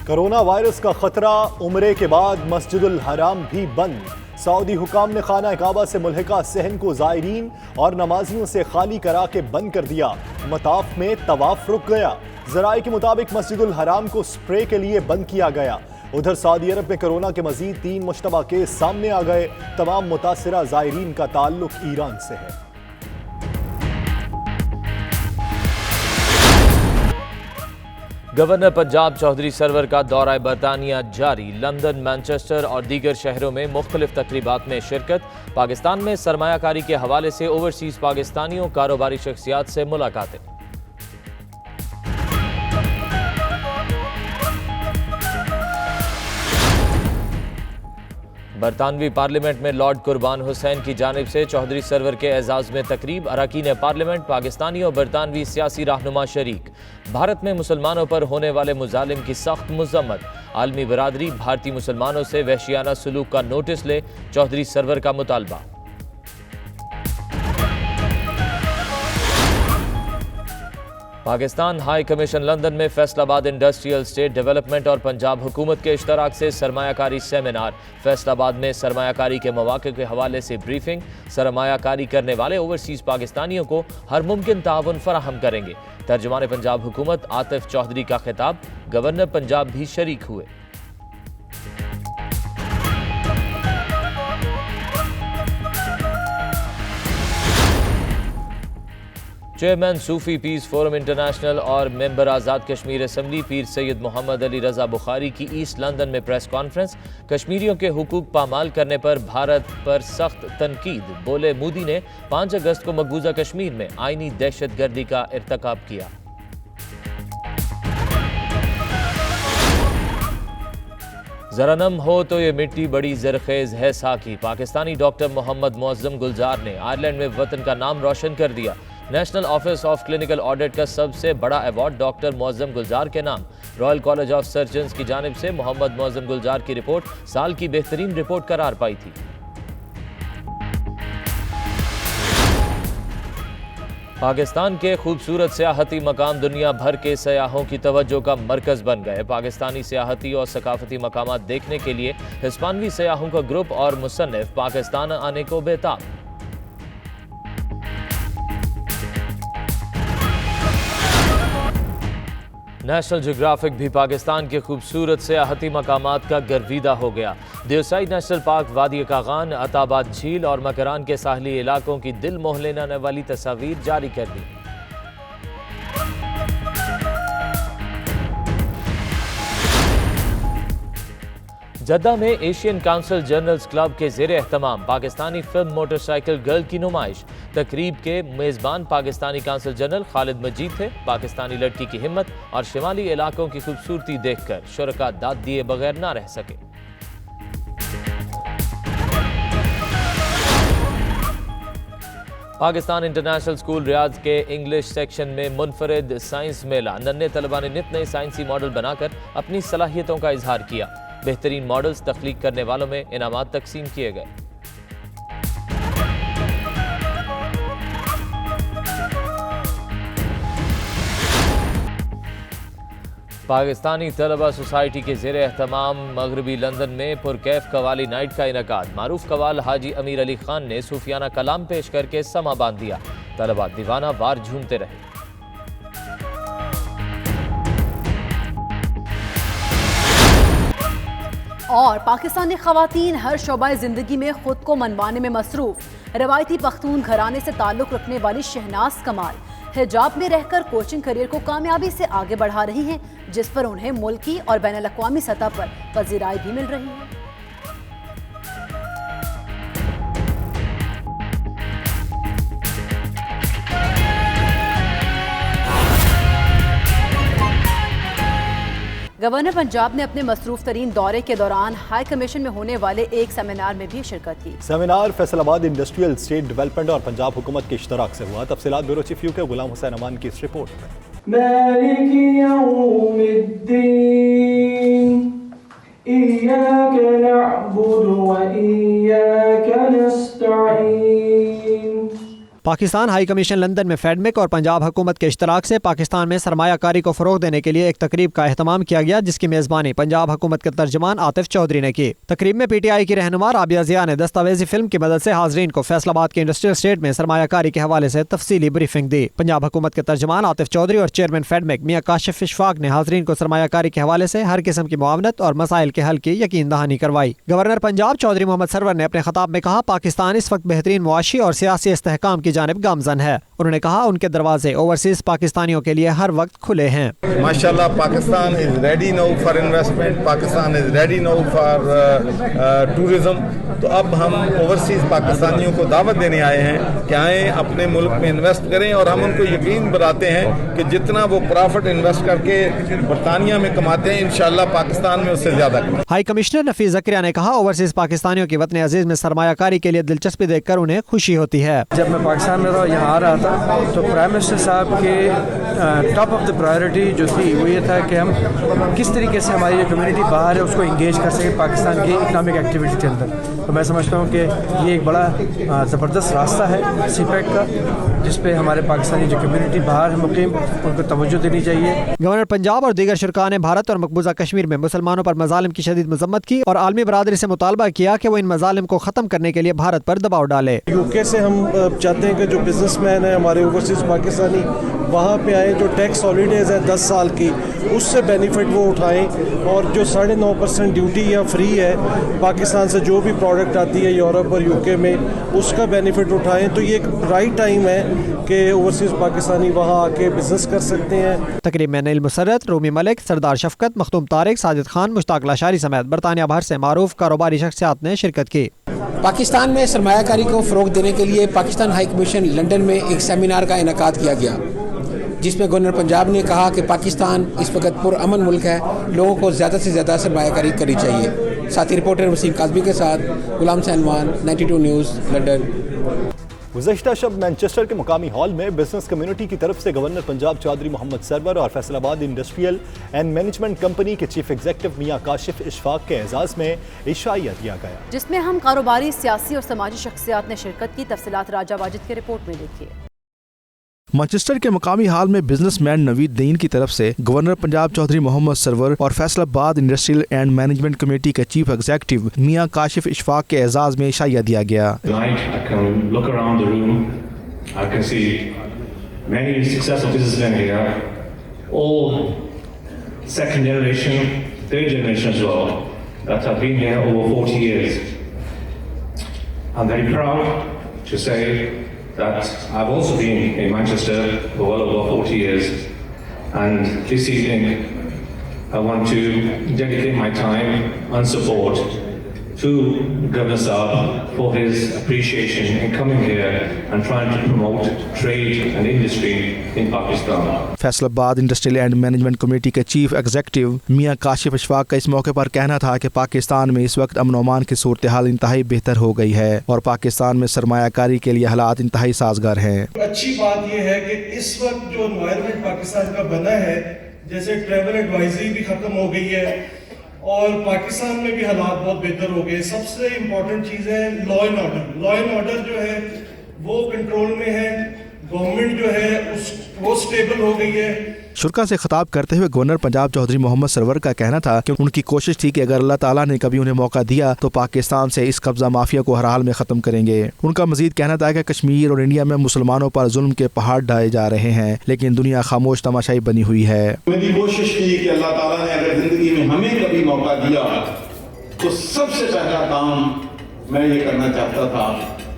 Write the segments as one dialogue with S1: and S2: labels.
S1: Corona virus کا خطرہ، عمرے کے بعد مسجد الحرام بھی بند۔ سعودی حکام نے خانہ کعبہ سے ملحقہ صحن کو زائرین اور نمازیوں سے خالی کرا کے بند کر دیا۔ مطاف میں طواف رک گیا۔ ذرائع کے مطابق مسجد الحرام کو سپرے کے لیے بند کیا گیا۔ ادھر سعودی عرب میں کرونا کے مزید 3 مشتبہ کیس سامنے آ گئے۔ تمام متاثرہ زائرین کا تعلق ایران سے ہے۔
S2: گورنر پنجاب چودھری سرور کا دورہ برطانیہ جاری۔ لندن، مانچسٹر اور دیگر شہروں میں مختلف تقریبات میں شرکت۔ پاکستان میں سرمایہ کاری کے حوالے سے اوورسیز پاکستانیوں، کاروباری شخصیات سے ملاقاتیں۔ برطانوی پارلیمنٹ میں لارڈ قربان حسین کی جانب سے چودھری سرور کے اعزاز میں تقریب۔ اراکین پارلیمنٹ، پاکستانی اور برطانوی سیاسی رہنما شریک۔ بھارت میں مسلمانوں پر ہونے والے مظالم کی سخت مذمت۔ عالمی برادری بھارتی مسلمانوں سے وحشیانہ سلوک کا نوٹس لے، چودھری سرور کا مطالبہ۔ پاکستان ہائی کمیشن لندن میں فیصل آباد انڈسٹریل اسٹیٹ ڈیولپمنٹ اور پنجاب حکومت کے اشتراک سے سرمایہ کاری سیمینار۔ فیصل آباد میں سرمایہ کاری کے مواقع کے حوالے سے بریفنگ۔ سرمایہ کاری کرنے والے اوورسیز پاکستانیوں کو ہر ممکن تعاون فراہم کریں گے۔ ترجمان پنجاب حکومت عاطف چودھری کا خطاب۔ گورنر پنجاب بھی شریک ہوئے۔ چیئرمین صوفی پیس فورم انٹرنیشنل اور ممبر آزاد کشمیر اسمبلی پیر سید محمد علی رضا بخاری کی ایسٹ لندن میں پریس کانفرنس۔ کشمیریوں کے حقوق پامال کرنے پر بھارت پر سخت تنقید۔ بولے مودی نے 5 اگست کو مقبوضہ کشمیر میں آئینی دہشت گردی کا ارتکاب کیا۔ ذرا نم ہو تو یہ مٹی بڑی زرخیز ہے ساکی۔ پاکستانی ڈاکٹر محمد معظم گلزار نے آئرلینڈ میں وطن کا نام روشن کر دیا۔ National office of clinical audit کا سب سے بڑا ایوارڈ ڈاکٹر معظم گلزار کے نام۔ رائل کالج آف سرجنز کی جانب سے محمد معظم گلزار کی رپورٹ سال کی بہترین رپورٹ قرار پائی تھی۔ پاکستان کے خوبصورت سیاحتی مقام دنیا بھر کے سیاحوں کی توجہ کا مرکز بن گئے۔ پاکستانی سیاحتی اور ثقافتی مقامات دیکھنے کے لیے ہسپانوی سیاحوں کا گروپ اور مصنف پاکستان آنے کو بےتاب۔ نیشنل جغرافک بھی پاکستان کے خوبصورت سیاحتی مقامات کا گرویدہ ہو گیا۔ دیوسائی نیشنل پارک، وادی کاغان، عطا آباد جھیل اور مکران کے ساحلی علاقوں کی دل موہ لینے والی تصاویر جاری کر دی۔ جدہ میں ایشین کونسل جرنلز کلب کے زیر اہتمام Pakistani film motor cycle girl کی نمائش۔ تقریب کے میزبان پاکستانی کونسل جنرل خالد مجید تھے۔ پاکستانی لڑکی کی ہمت اور شمالی علاقوں کی خوبصورتی دیکھ کر شرکاء داد دیے بغیر نہ رہ سکے۔ پاکستان انٹرنیشنل اسکول ریاض کے انگلش سیکشن میں منفرد سائنس میلہ۔ ننھے طلباء نے نت نئے سائنسی ماڈل بنا کر اپنی صلاحیتوں کا اظہار کیا۔ بہترین ماڈلز تخلیق کرنے والوں میں انعامات تقسیم کیے گئے۔ پاکستانی طلبہ سوسائٹی کے زیر اہتمام مغربی لندن میں پرکیف قوالی نائٹ کا انعقاد۔ معروف قوال حاجی امیر علی خان نے صوفیانہ کلام پیش کر کے سما باندھ دیا۔ طلبہ دیوانہ وار جھومتے رہے۔
S3: اور پاکستانی خواتین ہر شعبہ زندگی میں خود کو منوانے میں مصروف۔ روایتی پختون گھرانے سے تعلق رکھنے والی شہناز کمال حجاب میں رہ کر کوچنگ کیریئر کو کامیابی سے آگے بڑھا رہی ہیں، جس پر انہیں ملکی اور بین الاقوامی سطح پر پذیرائی بھی مل رہی ہے۔ گورنر پنجاب نے اپنے مصروف ترین دورے کے دوران ہائی کمیشن میں ہونے والے ایک سیمینار میں بھی شرکت کی۔
S1: سیمینار فیصل آباد انڈسٹریل اسٹیٹ ڈیولپمنٹ اور پنجاب حکومت کے اشتراک سے ہوا۔ تفصیلات بیورو چیف یو کے غلام حسین امان کی اس رپورٹ میں۔
S4: مالک یوم الدین ایاک نعبد و ایاک نستعین۔
S5: پاکستان ہائی کمیشن لندن میں فیڈمک اور پنجاب حکومت کے اشتراک سے پاکستان میں سرمایہ کاری کو فروغ دینے کے لیے ایک تقریب کا اہتمام کیا گیا، جس کی میزبانی پنجاب حکومت کے ترجمان عاطف چودھری نے کی۔ تقریب میں پی ٹی آئی کی رہنما رابعہ ضیاء نے دستاویزی فلم کی مدد سے حاضرین کو فیصل آباد کے انڈسٹریل اسٹیٹ میں سرمایہ کاری کے حوالے سے تفصیلی بریفنگ دی۔ پنجاب حکومت کے ترجمان عاطف چودھری اور چیئرمین فیڈمک میاں کاشف اشفاق نے حاضرین کو سرمایہ کاری کے حوالے سے ہر قسم کی معاونت اور مسائل کے حل کی یقین دہانی کروائی۔ گورنر پنجاب چودھری محمد سرور نے اپنے خطاب میں کہا، پاکستان اس وقت بہترین معاشی اور سیاسی استحکام کی جانب گامزن ہے۔ انہوں نے کہا ان کے دروازے اوورسیز پاکستانیوں کے لیے ہر وقت کھلے ہیں۔
S6: ماشاءاللہ Pakistan is ready now for investment, Pakistan is ready now for tourism. تو اب ہم اوورسیز پاکستانیوں کو دعوت دینے آئے ہیں کہ آئیں اپنے ملک میں انویسٹ کریں، اور ہم ان کو یقین بتاتے ہیں کہ جتنا وہ پرافٹ انویسٹ کر کے برطانیہ میں کماتے ہیں انشاءاللہ پاکستان میں اس سے زیادہ کمائیں۔
S5: ہائی کمشنر نفیس زکریا نے کہا، اوورسیز پاکستانیوں کی وطن عزیز میں سرمایہ کاری کے لیے دلچسپی دیکھ کر انہیں خوشی ہوتی ہے۔
S7: جب میں پاکستان میں یہاں آ رہا تھا تو پرائم منسٹر صاحب کے ٹاپ آف دا پرائیورٹی جو تھی وہ یہ تھا کہ ہم کس طریقے سے ہماری جو کمیونٹی باہر ہے اس کو انگیج کر سکیں پاکستان کی اکنامک ایکٹیویٹی کے اندر۔ تو میں سمجھتا ہوں کہ یہ ایک بڑا زبردست راستہ ہے سی پیک کا، جس پہ ہمارے پاکستانی جو کمیونٹی باہر ہے مقیم ان کو توجہ دینی چاہیے۔
S5: گورنر پنجاب اور دیگر شرکاء نے بھارت اور مقبوضہ کشمیر میں مسلمانوں پر مظالم کی شدید مذمت کی اور عالمی برادری سے مطالبہ کیا کہ وہ ان مظالم کو ختم کرنے کے لیے بھارت پر دباؤ ڈالے۔
S8: یو کے سے ہم چاہتے ہیں کہ جو بزنس مین ہیں ہمارے اوورسیز پاکستانی وہاں پہ آئیں، جو ٹیکس ہالیڈیز ہے 10 سال کی اس سے بینیفٹ وہ اٹھائیں، اور جو 9.5% ڈیوٹی یا فری ہے پاکستان سے جو بھی پروڈکٹ آتی ہے یورپ اور یو کے میں اس کا بینیفٹ اٹھائیں۔ تو یہ ایک رائٹ ٹائم ہے کہ اوورسیز پاکستانی وہاں آ کے بزنس کر سکتے ہیں۔
S5: تقریب میں نیل مسرت، رومی ملک، سردار شفقت، مختوم طارق، ساجد خان، مشتاق لاشاری سمیت برطانیہ بھر سے معروف کاروباری شخصیات نے شرکت کی۔
S9: پاکستان میں سرمایہ کاری کو فروغ دینے کے لیے پاکستان ہائی کمیشن لندن میں ایک سیمینار کا انعقاد کیا گیا، جس میں گورنر پنجاب نے کہا کہ پاکستان اس وقت پرامن ملک ہے، لوگوں کو زیادہ سے زیادہ سرمایہ کاری کرنی چاہیے۔ ساتھی رپورٹر وسیم کاظمی کے ساتھ غلام سینوان، 92 نیوز، لندن۔
S1: گزشتہ شب مانچسٹر کے مقامی ہال میں بزنس کمیونٹی کی طرف سے گورنر پنجاب چودھری محمد سرور اور فیصل آباد انڈسٹریل اینڈ مینجمنٹ کمپنی کے چیف ایگزیکٹو میاں کاشف اشفاق کے اعزاز میں عشائیہ دیا گیا،
S3: جس میں ہم کاروباری، سیاسی اور سماجی شخصیات نے شرکت کی۔ تفصیلات راجہ واجد کے رپورٹ میں دیکھیے۔
S10: مانچسٹر کے مقامی ہال میں بزنس مین نوید دین کی طرف سے گورنر پنجاب چودھری محمد سرور اور فیصل آباد انڈسٹریل اینڈ مینجمنٹ کمیٹی کے چیف ایگزیکٹو میاں کاشف اشفاق کے اعزاز میں عشائیہ دیا گیا۔
S11: that I've also been in Manchester for well over 40 years, and this evening I want to dedicate my time and support to Governor Saab for his appreciation in coming here and trying to promote trade and industry in Pakistan.
S10: Faisal آباد industrial and management committee کے chief executive میاں کاشف اشفاق کا اس موقع پر کہنا تھا کہ پاکستان میں اس وقت امن و امان کی صورتحال انتہائی بہتر ہو گئی ہے اور پاکستان میں سرمایہ کاری کے لیے حالات انتہائی سازگار ہیں۔
S8: اچھی بات یہ ہے کہ اس وقت جو انوائرمنٹ پاکستان کا بنا ہے، جیسے ٹریول ایڈوائزری بھی ختم ہو گئی ہے اور پاکستان میں بھی حالات بہت بہتر ہو گئے۔ سب سے امپورٹنٹ چیز ہے law and order. Law and order جو ہے وہ کنٹرول میں ہے، گورنمنٹ جو ہے وہ سٹیبل ہو گئی ہے۔
S10: شرکا سے خطاب کرتے ہوئے گورنر پنجاب چودھری محمد سرور کا کہنا تھا کہ ان کی کوشش تھی کہ اگر اللہ تعالیٰ نے کبھی انہیں موقع دیا تو پاکستان سے اس قبضہ مافیا کو ہر حال میں ختم کریں گے۔ ان کا مزید کہنا تھا کہ کشمیر اور انڈیا میں مسلمانوں پر ظلم کے پہاڑ ڈھائے جا رہے ہیں، لیکن دنیا خاموش تماشائی بنی ہوئی ہے۔
S6: میری کوشش کی کہ اللہ تعالیٰ نے اگر زندگی میں ہمیں کبھی موقع دیا تو سب سے پہلا کام میں یہ کرنا چاہتا تھا،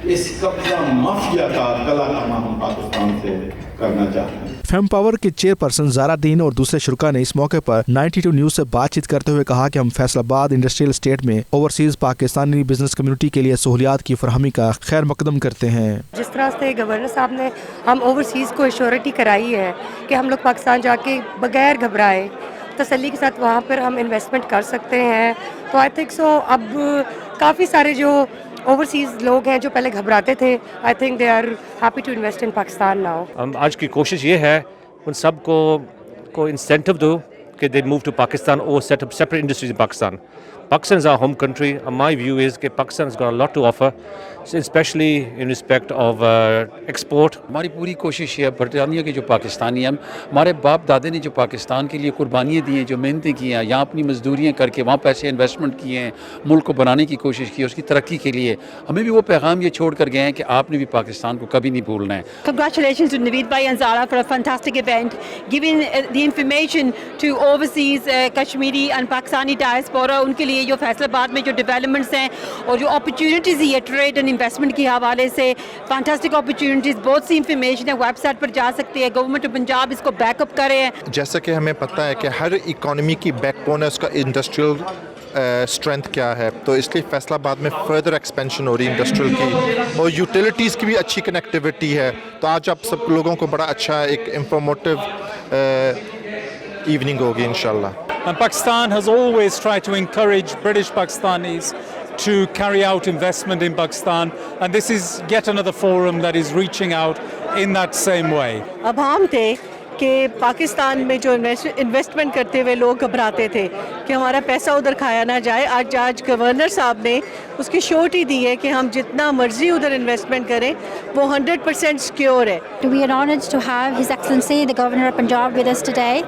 S6: اس قبضہ مافیا کا گلا کرنا ہم پاکستان سے کرنا چاہتے ہیں۔
S10: فیم پاور کے چیئرپرسن زارا دین اور دوسرے شرکا نے اس موقع پر 92 نیوز سے بات چیت کرتے ہوئے کہا کہ ہم فیصل آباد انڈسٹریل اسٹیٹ میں اوورسیز پاکستانی بزنس کمیونٹی کے لیے سہولیات کی فراہمی کا خیر مقدم کرتے ہیں۔
S12: جس طرح سے گورنر صاحب نے ہم اوورسیز کو ایشورٹی کرائی ہے کہ ہم لوگ پاکستان جا کے بغیر گھبرائے تسلی کے ساتھ وہاں پر ہم انویسٹمنٹ کر سکتے ہیں، تو آئی تھنک سو اب کافی سارے جو اوورسیز لوگ ہیں جو پہلے گھبراتے تھے، I think they are happy to invest in Pakistan now.
S13: ہم آج کی کوشش یہ ہے ان سب کو انسینٹو دو that they move to Pakistan or set up separate industries in Pakistan. Pakistan is our home country, and my view is that Pakistan has got a lot to offer, especially in respect of export.
S14: हमारी पूरी कोशिश है बरतानिया के जो पाकिस्तानी हैं, हमारे बाप दादे ने जो पाकिस्तान के लिए कुर्बानियाँ दी हैं, जो मेहनतें की हैं, यहाँ अपनी मजदूरियाँ करके वहाँ पैसे इन्वेस्टमेंट किए हैं, मुल्क को बनाने की कोशिश की, उसकी तरक्की के लिए हमें भी वो पैगाम ये छोड़ कर गए हैं कि आपने भी पाकिस्तान को कभी नहीं भूलना है.
S15: Congratulations to Naveed Bhai and Zara for a fantastic event, giving the information to overseas Kashmiri and Pakistani diaspora. उनके लिए जो फैसलाबाद में जो डेवलपमेंट्स हैं और जो अपॉर्चुनिटीज़ है ट्रेड एंड इन्वेस्टमेंट के हवाले से फैंटास्टिक अपॉर्चुनिटीज़, बहुत सी इंफॉर्मेशन है, वेबसाइट पर जा सकते हैं. गवर्नमेंट ऑफ पंजाब इसको बैकअप करे है.
S16: जैसा कि हमें पता है कि हर इकोनॉमी की बैकबोन है उसका इंडस्ट्रियल स्ट्रेंथ क्या है, तो इसलिए फैसलाबाद में फर्दर एक्सपेंशन हो रही है इंडस्ट्रियल की, और यूटिलिटीज़ की भी अच्छी कनेक्टिविटी है. तो आज आप सब लोगों को बड़ा अच्छा एक इंफॉर्मेटिव evening होगी इंशाल्लाह.
S17: And Pakistan has always tried to encourage British Pakistanis to carry out investment in Pakistan, and this is yet another forum that is reaching out in that same way.
S18: अब हम थे कि पाकिस्तान में जो investment करते हुए लोग घबराते थे कि हमारा पैसा उधर खाया ना जाए. आज गवर्नर साहब ने उसकी श्योरिटी दी है कि हम जितना मर्जी उधर इन्वेस्टमेंट करें वो 100% सिक्योर है.
S19: We are honoured to have His Excellency the Governor of Punjab with us today.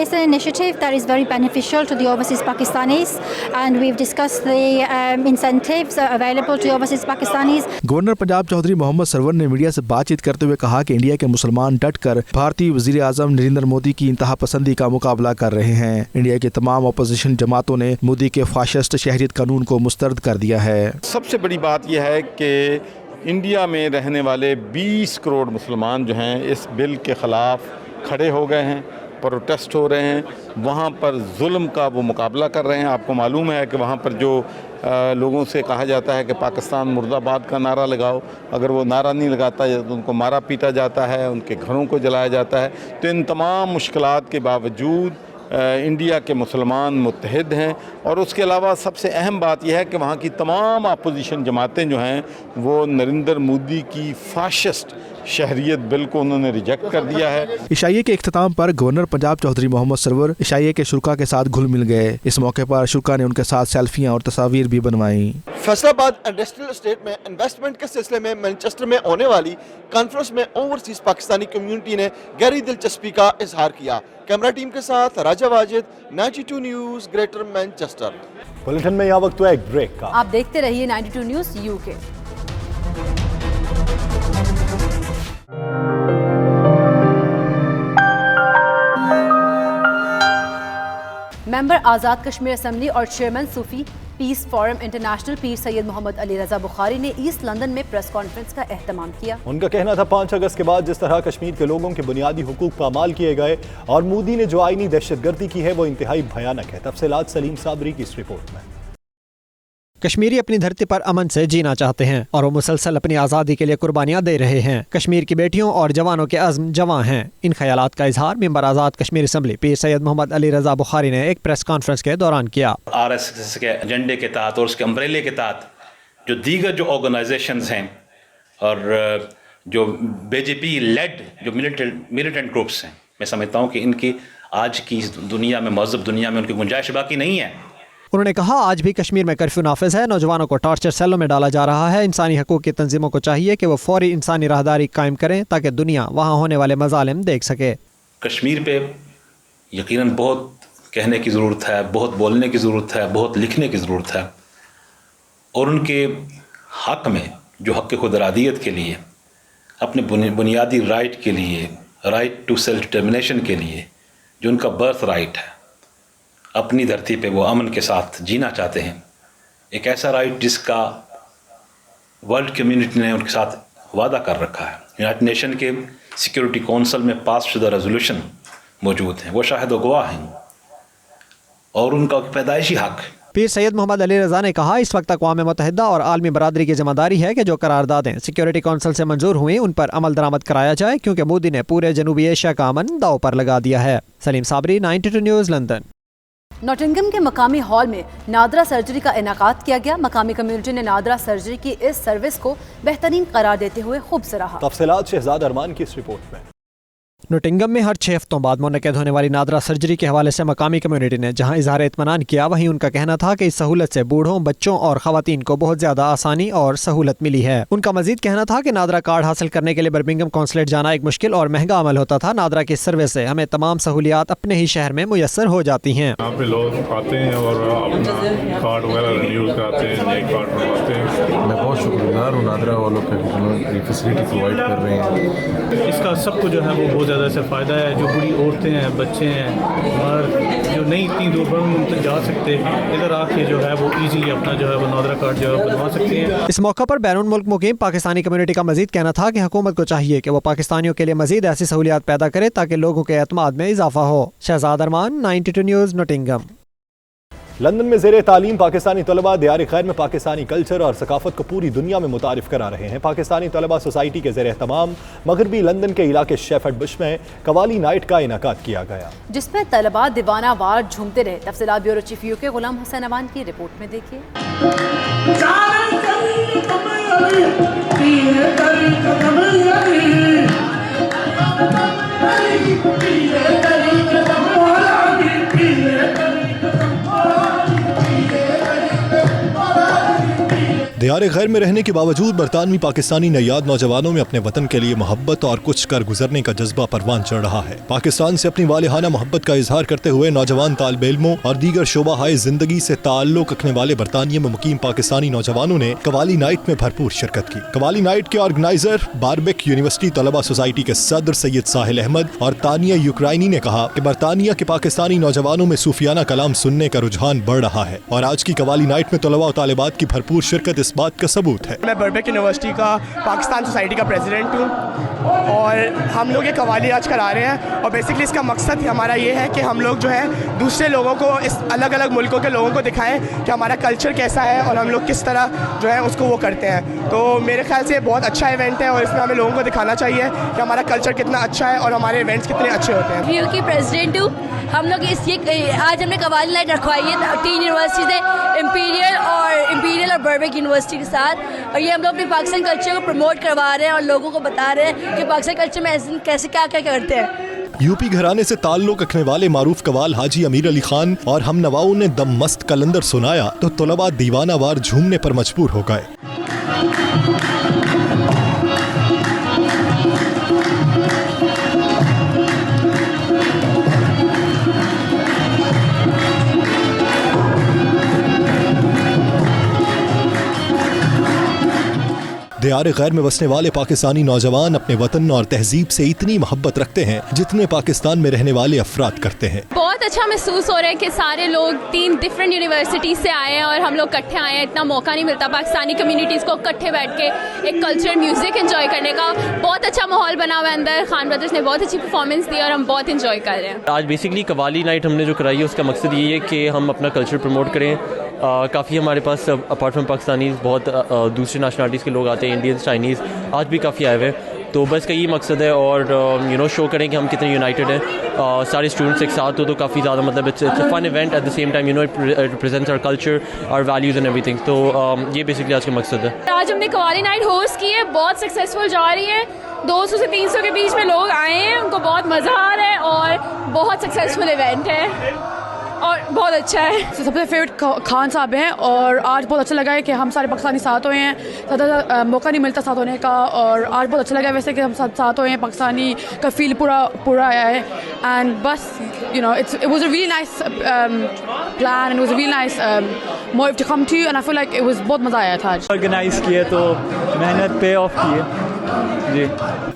S19: It's an initiative that is very beneficial to the overseas Pakistanis, and we've discussed the incentives available to overseas Pakistanis.
S10: Governor Punjab Chaudhry Mohammad Sarwar ने media से बातचीत करते हुए कहा कि India के मुसलमान डटकर भारतीय वज़ीर आज़म नरेंद्र मोदी की इंतहा पसंदी का मुकाबला कर रहे हैं. इंडिया की तमाम अपोजिशन जमातों ने मोदी के फाशिस्ट शहरियत कानून को मुस्तरद कर दिया है.
S6: सबसे बड़ी बात यह है कि इंडिया में रहने वाले 20 करोड़ मुसलमान जो हैं इस बिल के ख़िलाफ़ खड़े हो गए हैं, प्रोटेस्ट हो रहे हैं, वहाँ पर जुल्म का वो मुकाबला कर रहे हैं. आपको मालूम है कि वहाँ पर जो लोगों से कहा जाता है कि पाकिस्तान मुर्दाबाद का नारा लगाओ, अगर वो नारा नहीं लगाता तो उनको मारा पीटा जाता है, उनके घरों को जलाया जाता है. तो इन तमाम मुश्किलात के बावजूद इंडिया के मुसलमान मुत्तहिद हैं, और उसके अलावा सबसे अहम बात यह है कि वहाँ की तमाम अपोजिशन जमातें जो हैं वो नरेंद्र मोदी की फाशिस्ट शहरियत बिल को उन्होंने रिजेक्ट कर दिया है.
S10: इशाइये के इख्तिताम पर गवर्नर पंजाब चौधरी मोहम्मद सरवर इशाइये के शुरा के साथ घुल मिल गए. इस मौके पर शुरा ने उनके साथ सेल्फियां और तस्वीर भी बनवाई.
S20: फैसलाबाद इंडस्ट्रियल एस्टेट में इन्वेस्टमेंट के सिलसिले में मैनचेस्टर में होने वाली कॉन्फ्रेंस में ओवरसीज पाकिस्तानी कम्युनिटी ने गहरी दिलचस्पी का इजहार किया. कैमरा टीम के साथ Raja Wajid, 92 news, Greater Manchester.
S1: Bulletin में यहाँ वक्त हुआ एक ब्रेक का.
S3: आप देखते रहिए 92 news UK. Member Azad Kashmir assembly और चेयरमैन सूफी पीस फोरम इंटरनेशनल पीर सैयद मोहम्मद अली रजा बुखारी ने ईस्ट लंदन में प्रेस कॉन्फ्रेंस का एहतमाम किया. उनका कहना था 5 अगस्त के बाद जिस तरह कश्मीर के लोगों के बुनियादी हुकूक पामाल किए गए और मोदी ने जो आईनी दहशतगर्दी की है वो इंतहाई भयानक है. तफसीलात सलीम साबरी की इस रिपोर्ट में.
S5: कश्मीरी अपनी धरती पर अमन से जीना चाहते हैं और वो मुसलसल अपनी आज़ादी के लिए कुर्बानियां दे रहे हैं. कश्मीर की बेटियों और जवानों के अज़्म जवां हैं. इन ख्यालात का इजहार मेंबर आज़ाद कश्मीर असम्बली पीर सैयद मोहम्मद अली रजा बुखारी ने एक प्रेस कॉन्फ्रेंस के दौरान किया.
S21: RSS के एजेंडे के तहत और उसके अम्ब्रेले के तहत जो दीगर जो ऑर्गेनाइजेशंस हैं और जो BJP लेड जो मिलिटेंट ग्रुप्स हैं, मैं समझता हूँ कि इनकी आज की दुनिया में, महज़ब दुनिया में उनकी गुंजाइश बाकी नहीं है.
S5: उन्होंने कहा आज भी कश्मीर में कर्फ्यू नाफिज है. नौजवानों को टॉर्चर सेलों में डाला जा रहा है. इंसानी हकूक़ की तंजीमों को चाहिए कि वो फौरी इंसानी राहदारी कायम करें ताकि दुनिया वहाँ होने वाले मज़ालिम देख सके.
S21: कश्मीर पे यकीनन बहुत कहने की ज़रूरत है, बहुत बोलने की ज़रूरत है, बहुत लिखने की ज़रूरत है, और उनके हक़ में जो हक़ खुद इरादियत के लिए, अपने बुनियादी राइट के लिए, राइट टू सेल्फ डिटर्मिनेशन के लिए जो उनका बर्थ राइट है, अपनी धरती पे वो अमन के साथ जीना चाहते हैं. एक ऐसा राइट जिसका वर्ल्ड कम्युनिटी ने उनके साथ वादा कर रखा है. यूनाइटेड नेशन के सिक्योरिटी काउंसिल में पास शुदा रेजोल्यूशन मौजूद हैं, वो शाहिद गवाह हैं, और उनका पैदाइशी हक.
S5: पीर सैयद मोहम्मद अली रजा ने कहा इस वक्त अक़वाम मुत्तहिदा और आलमी बरादरी की जिम्मेदारी है कि जो करारदादें सिक्योरिटी काउंसिल से मंजूर हुई उन पर अमल दरामद कराया जाए, क्योंकि मोदी ने पूरे जनूबी एशिया का अमन दाव पर लगा दिया है. Saleem Sabri, 92 news, London.
S3: Nottingham के मकामी हॉल में नादरा सर्जरी का इनाकात किया गया. मकामी कम्युनिटी ने नादरा सर्जरी की इस सर्विस को बेहतरीन करार देते हुए खूब सराहा.
S1: तफसीलात शहजाद अरमान की इस रिपोर्ट में.
S5: नोटिंगम में हर 6 हफ्तों बाद मुनक़िद होने वाली नादरा सर्जरी के हवाले से मकामी कम्युनिटी ने जहां इजहार इत्मीनान किया, वहीं उनका कहना था कि इस सहूलत से बूढ़ों, बच्चों और ख़वातीन को बहुत ज़्यादा आसानी और सहूलत मिली है। उनका मजीद कहना था कि नादरा कार्ड हासिल करने के लिए बर्मिंघम कौंसलेट जाना एक मुश्किल और महंगा अमल होता था। नादरा की सर्विस से हमें तमाम सहूलियात अपने ही शहर में मुयस्सर हो जाती हैं।
S2: यहाँ पे लोग आते हैं और अपना कार्ड वगैरह रिन्यू कराते हैं, नए कार्ड बनवाते हैं।
S22: मैं बहुत शुक्रगुजार हूँ नादरा वालों का कि उन्होंने फैसिलिटी प्रोवाइड कर रहे हैं।
S17: इसका सबको जो है वो बहुत ज़्यादा से फ़ायदा है। जो बूढ़ी औरतें हैं, बच्चे हैं, और जो नहीं इतनी दूर पर जा सकते, इधर आके जो है वो ईजीली अपना जो है वो नादरा कार्ड जो है बनवा सकते हैं।
S5: इस मौका पर बैरून मुल्क मुकीम पाकिस्तानी कम्युनिटी का मजीद कहना था कि हुकूमत को चाहिए कि वो पाकिस्तानियों के लिए मजीद ऐसी सहूलियात पैदा करे ताकि लोगों के एतमाद में इजाफा हो। शहजाद अरमान, 92 न्यूज़, नोटिंगम।
S1: लंदन में ज़ेरे तालीम पाकिस्तानी तलबा दियार खैर में पाकिस्तानी कल्चर और सकाफत को पूरी दुनिया में मुतारिफ करा रहे हैं। पाकिस्तानी तलबा सोसाइटी के ज़ेरे एहतमाम मगरबी लंदन के इलाके शेफर्ड बुश में कवाली नाइट का इनाकाद किया गया,
S3: जिसमें तलबा दीवाना वार झूमते रहे। तफसीलात bureau chief UK Ghulam Hussain Awan की रिपोर्ट में देखिए।
S1: दियार खैर में रहने के बावजूद बरतानवी पाकिस्तानी नयाद नौजवानों में अपने वतन के लिए मोहब्बत और कुछ कर गुजरने का जज्बा परवान चढ़ रहा है। पाकिस्तान से अपनी वालिहाना मोहब्बत का इजहार करते हुए नौजवान तालिब इल्मों और दीगर शोबाहाए जिंदगी से ताल्लुक रखने वाले बरतानिया में मुकीम पाकिस्तानी नौजवानों ने कवाली नाइट में भरपूर शिरकत की। कवाली नाइट के ऑर्गेनाइजर बारबिक यूनिवर्सिटी तलबा सोसाइटी के सदर सैयद साहिल अहमद और तानिया यूक्राइनी ने कहा कि बरतानिया के पाकिस्तानी नौजवानों में सूफियाना कलाम सुनने का रुझान बढ़ रहा है और आज की कवाली नाइट में तलबा और तालिबात की भरपूर शिरकत इस बात का सबूत है।
S23: मैं बर्बिक यूनिवर्सिटी का पाकिस्तान सोसाइटी का प्रेसिडेंट हूँ और हम लोग ये कवाली आज करा रहे हैं और बेसिकली इसका मकसद हमारा ये है कि हम लोग जो है दूसरे लोगों को, इस अलग अलग मुल्कों के लोगों को दिखाएं कि हमारा कल्चर कैसा है और हम लोग किस तरह जो है उसको वो करते हैं। तो मेरे ख्याल से ये बहुत अच्छा इवेंट है और इसमें हमें लोगों को दिखाना चाहिए कि हमारा कल्चर कितना अच्छा है और हमारे इवेंट्स कितने अच्छे होते हैं।
S24: व्यू की प्रेसिडेंट हूँ। हम लोग आज हमने कवाली नाइट रखवाई है 3 यूनिवर्सिटीज़ है, इम्पीरियल और बर्बिक यूनिवर्सिटी के साथ, और ये हम लोग अपने पाकिस्तान कल्चर को प्रमोट करवा रहे हैं और लोगों को बता रहे हैं कि पाकिस्तान कल्चर में कैसे क्या क्या करते हैं।
S1: यूपी घराने से ताल्लुक रखने वाले मारूफ कवाल हाजी अमीर अली खान और हम नवाओं ने दम मस्त कलंदर सुनाया तो तलबा दीवाना वार झूमने पर मजबूर हो गए। दियार गैर में बसने वाले पाकिस्तानी नौजवान अपने वतन और तहजीब से इतनी मोहब्बत रखते हैं जितने पाकिस्तान में रहने वाले अफराद करते हैं।
S25: बहुत अच्छा महसूस हो रहा है कि सारे लोग 3 डिफरेंट यूनिवर्सिटी से आए हैं और हम लोग इकट्ठे आए हैं। इतना मौका नहीं मिलता पाकिस्तानी कम्युनिटीज़ को इकट्ठे बैठ के एक कल्चरल म्यूजिक एंजॉय करने का। बहुत अच्छा माहौल बना हुआ है अंदर। खान ब्रदर्स ने बहुत अच्छी परफॉर्मेंस दी और हम बहुत इंजॉय कर रहे हैं।
S26: आज बेसिकली कवाली नाइट हमने जो कराई है उसका मकसद ये है कि हम अपना कल्चर प्रमोट करें। काफ़ी हमारे पास अपार्ट फ्रॉम पाकिस्तानीज़ बहुत दूसरे नेशनलिटीज़ के लोग आते हैं, इंडियंस, चाइनीज़, आज भी काफ़ी आए हुए हैं। तो बस का यही मकसद है और शो करें कि हम कितने यूनाइटेड हैं। सारे स्टूडेंट्स एक साथ हो तो काफ़ी ज़्यादा मतलब it's a fun event at the same time it represents our culture, our values and everything. तो ये बेसिकली आज का मकसद है।
S25: आज हमने कवाली नाइट होस्ट की है, बहुत सक्सेसफुल जा रही है। 200 से 300 के बीच में लोग आए हैं, उनको बहुत मज़ा आ रहा है और बहुत सक्सेसफुल इवेंट है और बहुत अच्छा है।
S27: सबसे फेवरेट खान साहब हैं और आज बहुत अच्छा लगा है कि हम सारे पाकिस्तानी साथ हुए हैं। ज़्यादा मौका नहीं मिलता साथ होने का और आज बहुत अच्छा लगा है वैसे कि हम साथ हुए हैं। पाकिस्तानी का फील पूरा आया है एंड बस it was a really nice plan and it was a really nice motive to come to and I feel like it was बहुत मज़ा आया था आज।
S28: ऑर्गेनाइज किए तो मेहनत पे ऑफ की जी।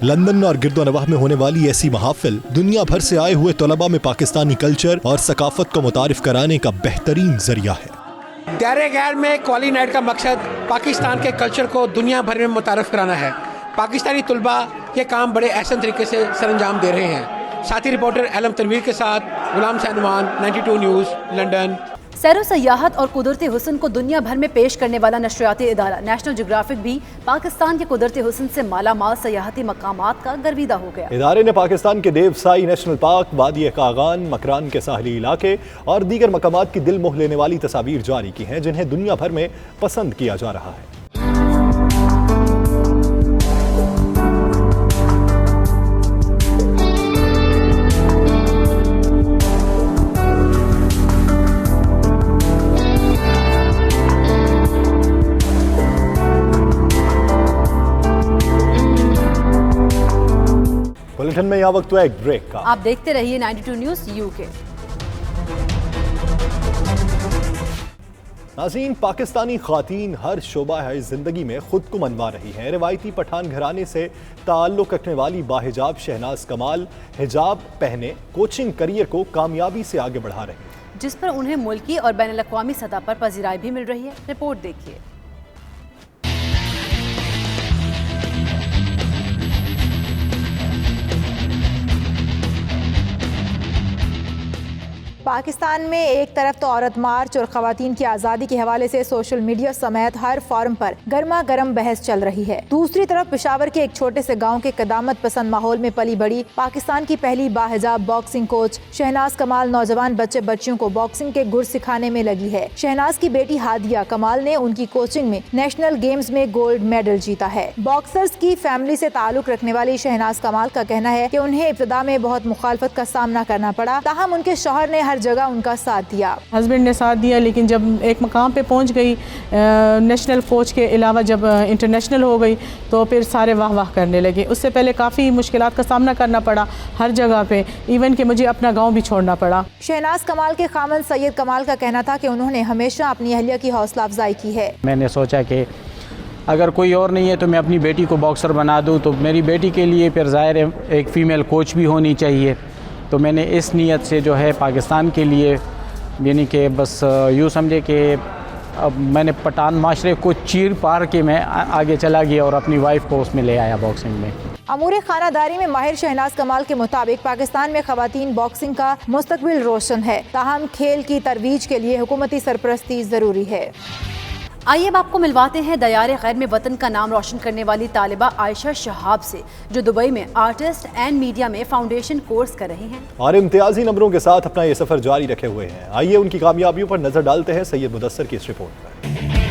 S1: लंदन और गिरदोनवाह में होने वाली ऐसी महाफिल दुनिया भर से आए हुए तलबा में पाकिस्तानी कल्चर और सकाफत को मुतारिफ कराने का बेहतरीन जरिया है।
S9: दियार गैर में कवाली नाइट का मकसद पाकिस्तान के कल्चर को दुनिया भर में मुतारिफ कराना है। पाकिस्तानी तलबा ये काम बड़े अहसन तरीके से सरअंजाम दे रहे हैं। साथी रिपोर्टर अलम तनवीर के साथ गुलाम सैनवान, 92 न्यूज़, लंदन।
S3: सैरो सयाहत और कुदरती हुस्न को दुनिया भर में पेश करने वाला नशरियाती इदारा नेशनल जियोग्राफिक भी पाकिस्तान के कुदरती हुस्न से माला माल सयाहती मकामात का गर्विदा हो गया।
S1: इदारे ने पाकिस्तान के देवसाई नेशनल पार्क, वादी कागान, मकरान के साहली इलाके और दीगर मकामात की दिल मोह लेने वाली तस्वीर जारी की हैं जिन्हें दुनिया भर में पसंद किया जा रहा है। बुलेटिन में यहाँ वक्त हुआ एक ब्रेक का।
S3: आप देखते रहिए 92 न्यूज़ यूके।
S1: नाज़रीन, पाकिस्तानी ख़वातीन हर शोबा है ज़िंदगी में ख़ुद को मनवा रही हैं। रिवायती पठान घराने से ताल्लुक़ रखने वाली बाहिजाब शहनाज कमाल हिजाब पहने कोचिंग करियर को कामयाबी से आगे बढ़ा रही हैं,
S3: जिस पर उन्हें मुल्की और बैनुल अक़वामी सतह पर पज़ीराई भी मिल रही है। रिपोर्ट देखिए।
S4: पाकिस्तान में एक तरफ तो औरत मार्च और ख़वातीन की आज़ादी के हवाले से सोशल मीडिया समेत हर फोरम पर गर्मा गर्म बहस चल रही है। दूसरी तरफ पेशावर के एक छोटे से गांव के कदामत पसंद माहौल में पली बड़ी पाकिस्तान की पहली बाहिजाब बॉक्सिंग कोच शहनाज कमाल नौजवान बच्चे बच्चियों को बॉक्सिंग के गुर सिखाने में लगी है। शहनाज की बेटी हादिया कमाल ने उनकी कोचिंग में नेशनल गेम्स में गोल्ड मेडल जीता है। बॉक्सर्स की फैमिली से ताल्लुक रखने वाली शहनाज कमाल का कहना है कि उन्हें इब्तिदा में बहुत मुखालफत का सामना करना पड़ा, ताहम उनके शौहर ने हर जगह उनका साथ दिया।
S18: हस्बैंड ने साथ दिया, लेकिन जब एक मकाम पे पहुंच गई, नेशनल कोच के अलावा जब इंटरनेशनल हो गई तो फिर सारे वाह वाह करने लगे। उससे पहले काफ़ी मुश्किलात का सामना करना पड़ा हर जगह पे, इवन कि मुझे अपना गांव भी छोड़ना पड़ा।
S4: शहनाज कमाल के खामन सैयद कमाल का कहना था कि उन्होंने हमेशा अपनी अहलिया की हौसला अफजाई की है।
S7: मैंने सोचा कि अगर कोई और नहीं है तो मैं अपनी बेटी को बॉक्सर बना दूं, तो मेरी बेटी के लिए फिर ज़ाहिर है एक फ़ीमेल कोच भी होनी चाहिए। तो मैंने इस नीयत से जो है पाकिस्तान के लिए, यानी कि बस यूँ समझे कि अब मैंने पठान माशरे को चीर पार के मैं आगे चला गया और अपनी वाइफ को उसमें ले आया बॉक्सिंग में।
S4: अमूर खानादारी में माहिर शहनाज कमाल के मुताबिक पाकिस्तान में खवातीन बॉक्सिंग का मुस्तकबिल रोशन है, ताहम खेल की तरवीज के लिए हुकूमती सरपरस्ती ज़रूरी है।
S3: आइए अब आपको मिलवाते हैं दयारे गैर में वतन का नाम रोशन करने वाली तालिबा आयशा शहाब से, जो दुबई में आर्टिस्ट एंड मीडिया में फाउंडेशन कोर्स कर रही हैं
S1: और इम्तियाजी नंबरों के साथ अपना ये सफ़र जारी रखे हुए हैं। आइए उनकी कामयाबियों पर नजर डालते हैं सैयद मुदस्सर की इस रिपोर्ट पर।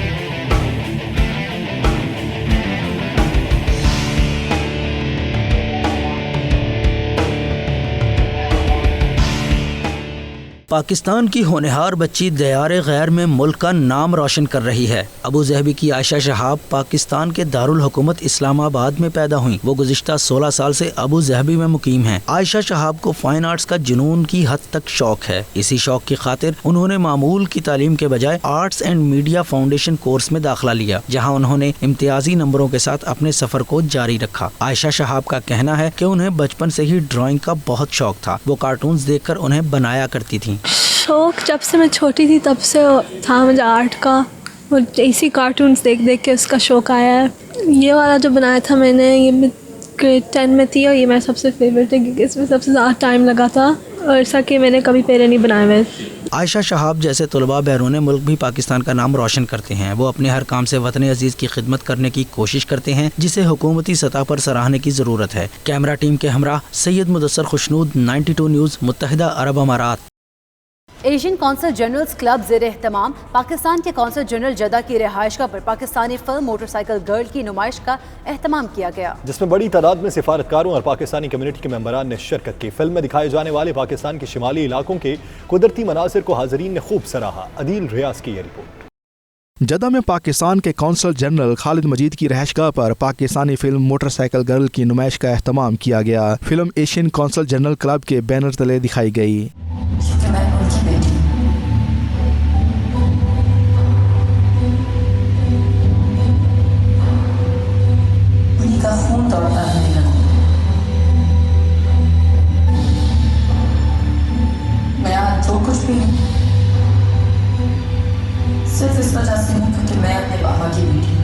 S8: पाकिस्तान की होनहार बच्ची दयारे गैर में मुल्क का नाम रोशन कर रही है। अबू ज़हबी की आयशा शहाब पाकिस्तान के दारुल हुकूमत इस्लामाबाद में पैदा हुई। वो गुज़िश्ता 16 साल से अबू ज़हबी में मुकीम हैं। आयशा शहाब को फाइन आर्ट्स का जुनून की हद तक शौक है। इसी शौक की खातिर उन्होंने मामूल की तालीम के बजाय arts and media foundation course में दाखिला लिया, जहाँ उन्होंने इम्तियाजी नंबरों के साथ अपने सफर को जारी रखा। आयशा शहाब का कहना है कि उन्हें बचपन से ही ड्राइंग का बहुत शौक था। वो कार्टून्स देखकर उन्हें बनाया करती थी।
S11: शौक जब से मैं छोटी थी तब से था मुझे आर्ट का, वो इसी कार्टून्स देख देख के उसका शौक आया है। ये वाला जो बनाया था मैंने, ये ग्रेड 10 में थी और ये मेरा सबसे फेवरेट है क्योंकि इसमें सबसे ज़्यादा टाइम लगा था और ऐसा कि मैंने कभी पहले नहीं बनाए हुए।
S8: आयशा शहाब जैसे तलबा बैरून मुल्क भी पाकिस्तान का नाम रोशन करते हैं। वो अपने हर काम से वतन अजीज़ की खिदमत करने की कोशिश करते हैं, जिसे हुकूमती सतह पर सराहने की ज़रूरत है। कैमरा टीम के हमरा सैयद मुदस्सर खुशनूद, 92 न्यूज़, मुत्तहिदा अरब अमारात।
S3: एशियन कौंसल जनरल्स क्लब ज़ेर एहतमाम पाकिस्तान के कौंसल जनरल जदा की रिहाइशगाह पर पाकिस्तानी फिल्म मोटरसाइकिल गर्ल की नुमाइश का एहतमाम किया गया, जिसमें बड़ी तादाद में सिफारतकारों और पाकिस्तानी कम्युनिटी के मेंबरान ने शिरकत की। फिल्म में दिखाए जाने वाले पाकिस्तान के शिमाली इलाकों के कुदरती मनाजिर को हाज़रीन ने खूब सराहा। अदील रियाज की ये रिपोर्ट।
S10: जदा में पाकिस्तान के कौंसल जनरल खालिद मजीद की रहशगाह पर पाकिस्तानी फिल्म मोटरसाइकिल गर्ल की नुमाइश का एहतमाम किया गया। Film Asian consul general club के बैनर तले दिखाई गई।
S12: मैं आज जो कुछ भी हूँ सिर्फ इस वजह से हूँ क्योंकि मैं अपने पापा की बेटी हूँ।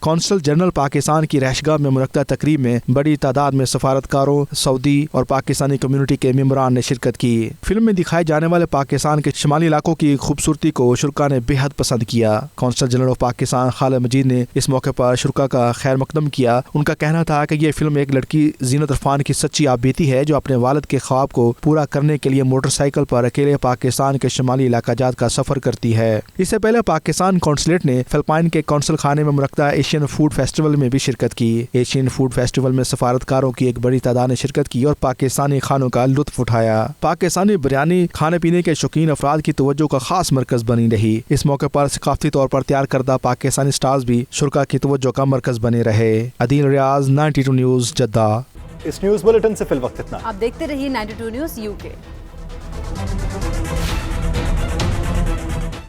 S10: कौंसल जनरल पाकिस्तान की रहशगाह में मुनक्कदा तकरीब में बड़ी तादाद में सफारतकारों, सऊदी और पाकिस्तानी कम्युनिटी के मेंबरान ने शिरकत की। फिल्म में दिखाए जाने वाले पाकिस्तान के शिमाली इलाकों की खूबसूरती को शुरा ने बेहद पसंद किया। Consul general of Pakistan Khalid Majeed ने इस मौके पर शुरा का खैर मकदम किया। उनका कहना था कि यह फिल्म एक लड़की जीनत इरफान की सच्ची आपबीती है, जो अपने वालिद के ख्वाब को पूरा करने के लिए मोटरसाइकिल पर अकेले पाकिस्तान के शिमाली इलाका जात का सफर करती है। इससे पहले पाकिस्तान कौंसलेट ने फिलिपाइन के कौंसल खाने में मुनक्कदा एशियन फूड फेस्टिवल में भी शिरकत की। एशियन फूड फेस्टिवल में सफारतकारों की एक बड़ी तादाद ने शिरकत की और पाकिस्तानी खानों का लुत्फ उठाया। पाकिस्तानी बिरयानी खाने पीने के शौकीन अफराद की तवज्जो का खास मरकज बनी रही। इस मौके पर सकाफती तौर पर तैयार करदा पाकिस्तानी स्टार्स भी शुरा की तवज्जो का मरकज बने रहे। अदील रियाज, 92 न्यूज़, जद्दा।
S1: इस न्यूज बुलेटिन से फिल वक्त इतना।
S3: आप देखते रहिए 92 न्यूज UK।